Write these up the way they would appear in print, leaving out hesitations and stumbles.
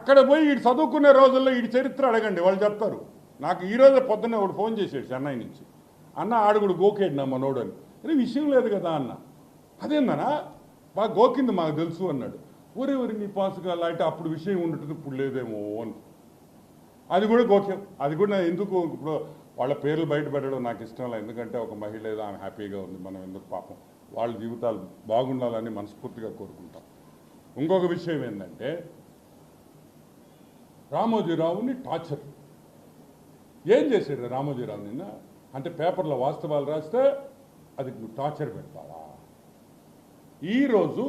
అక్కడ పోయి వీడు చదువుకునే రోజుల్లో వీడి చరిత్ర అడగండి, వాళ్ళు చెప్తారు. నాకు ఈరోజు పొద్దున్నే ఒకడు ఫోన్ చేసాడు చెన్నై నుంచి, అన్న ఆడుగుడు గోకేడు నా మనోడు అని. అరే విషయం లేదు కదా అన్న. అదేందనా బాగా గోకింది మాకు తెలుసు అన్నాడు. ఊరి నీ పాసుగా అంటే అప్పుడు విషయం ఉండటం ఇప్పుడు లేదేమో అని. అది కూడా గోక్యం. అది కూడా ఎందుకు ఇప్పుడు వాళ్ళ పేర్లు బయటపెట్టడం నాకు ఇష్టం లేదు. ఎందుకంటే ఒక మహిళ ఏదో ఆమె హ్యాపీగా ఉంది, మనం ఎందుకు పాపం వాళ్ళ జీవితాలు బాగుండాలని మనస్ఫూర్తిగా కోరుకుంటాం. ఇంకొక విషయం ఏంటంటే రామోజీరావుని టార్చర్ ఏం చేశాడు రామోజీరావు నిన్న అంటే పేపర్లో వాస్తవాలు రాస్తే అది టార్చర్ పెడతావా? ఈరోజు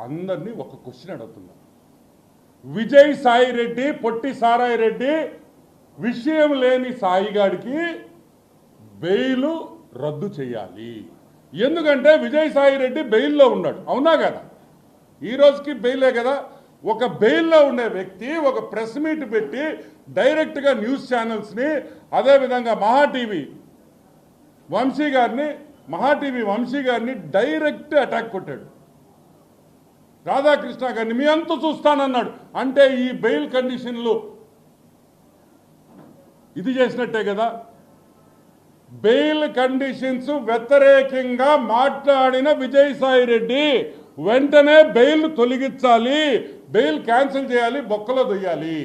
అందరినీ ఒక క్వశ్చన్ అడుగుతున్నా. విజయ్ సాయి రెడ్డి, పొట్టి సారాయి రెడ్డి విషయం లేని సాయిగాడికి బెయిల్ రద్దు చేయాలి. ఎందుకంటే విజయ్ సాయి రెడ్డి బెయిల్లో ఉన్నాడు, అవునా కదా? ఈ రోజుకి బెయిలే కదా. ఒక బెయిల్లో ఉండే వ్యక్తి ఒక ప్రెస్ మీట్ పెట్టి డైరెక్ట్గా న్యూస్ ఛానల్స్ని, అదేవిధంగా మహాటీవీ వంశీ గారిని డైరెక్ట్ అటాక్ కొట్టాడు. రాధాకృష్ణ గారిని మీ అంతా చూస్తానన్నాడు. అంటే ఈ బెయిల్ కండిషన్లు ఇది చేసినట్టే కదా. బెయిల్ కండిషన్స్ వ్యతిరేకంగా మాట్లాడిన విజయసాయి రెడ్డి వెంటనే బెయిల్ తొలగించాలి, బెయిల్ క్యాన్సిల్ చేయాలి, బొక్కలో దొయ్యాలి.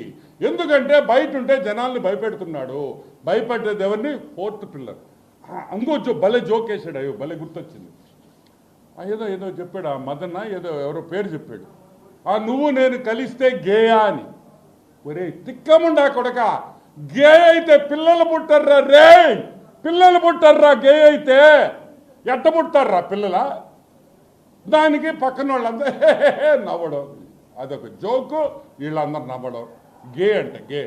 ఎందుకంటే బయట ఉంటే జనాల్ని భయపెడుతున్నాడు. భయపెట్టేది ఎవరిని? Fourth pillar. ఇంకో భలే జోక్ వేసాడు. అయ్యో భలే గుర్తొచ్చింది. ఏదో చెప్పాడు ఆ మదన్న, ఎవరో పేరు చెప్పాడు. నువ్వు నేను కలిస్తే గేయా అని. ఒరే తిక్కముండా కొడక, గే అయితే పిల్లలు పుట్టర్రా రే, పిల్లలు పుట్టర్రా. గే అయితే ఎట్ట పుట్టారా పిల్లల? దానికి పక్కన వాళ్ళందరూ నవ్వడం, అదొక జోకు, వీళ్ళందరూ నవ్వడం. గే అంటే గే.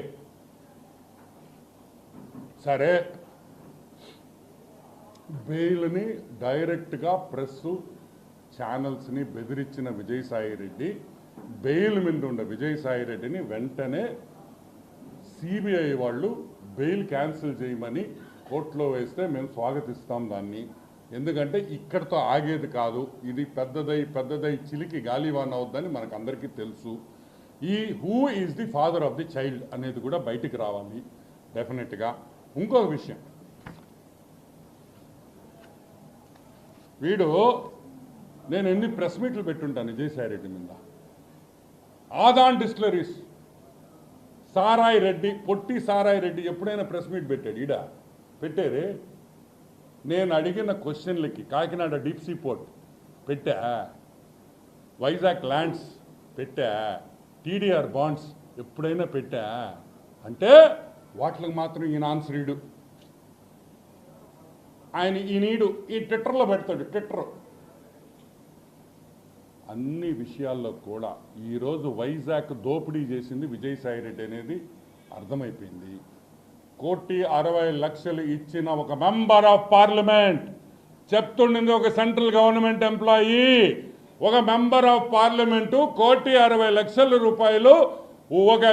సరే, బెయిల్ని డైరెక్ట్గా ప్రెస్ ఛానల్స్ని బెదిరించిన విజయసాయి రెడ్డి, బెయిల్ మీద ఉన్న విజయసాయి రెడ్డిని వెంటనే సిబిఐ వాళ్ళు బెయిల్ క్యాన్సిల్ చేయమని కోర్టులో వేస్తే మేము స్వాగతిస్తాం దాన్ని. ఎందుకంటే ఇక్కడతో ఆగేది కాదు, ఇది పెద్దదై చిలికి గాలివాన్ అవుద్దని మనకు అందరికీ తెలుసు. ఈ who is the father of the child అనేది కూడా బయటికి రావాలి డెఫినెట్గా. ఇంకొక విషయం, వీడు నేను ఎన్ని ప్రెస్ మీట్లు పెట్టుంటాను విజయసాయి రెడ్డి మీద. ఆదాన్ డిస్టిలరీస్ సారాయి రెడ్డి, పొట్టి సారాయి రెడ్డి ఎప్పుడైనా ప్రెస్ మీట్ పెట్టాడు? ఈడ పెట్టారే. నేను అడిగిన క్వశ్చన్లకి కాకినాడ డీప్ సీ పోర్ట్ పెట్టా, వైజాగ్ ల్యాండ్స్ పెట్టా, టీడీఆర్ బాండ్స్ ఎప్పుడైనా పెట్టా అంటే వాటికి మాత్రం ఈయన ఆన్సర్ ఈడు. ఈయనీడు ఈ ట్విట్టర్లో పెడతాడు. ట్విట్టర్ అన్ని విషయాల్లో కూడా ఈరోజు వైజాగ్ దోపిడీ చేసింది విజయసాయి రెడ్డి అనేది అర్థమైపోయింది. 1,60,00,000 ఇచ్చిన ఒక మెంబర్ ఆఫ్ పార్లమెంట్, చెప్తుండింది ఒక సెంట్రల్ గవర్నమెంట్ ఎంప్లాయీ, ఒక మెంబర్ ఆఫ్ పార్లమెంటు 1,60,00,000 రూపాయలు ఒక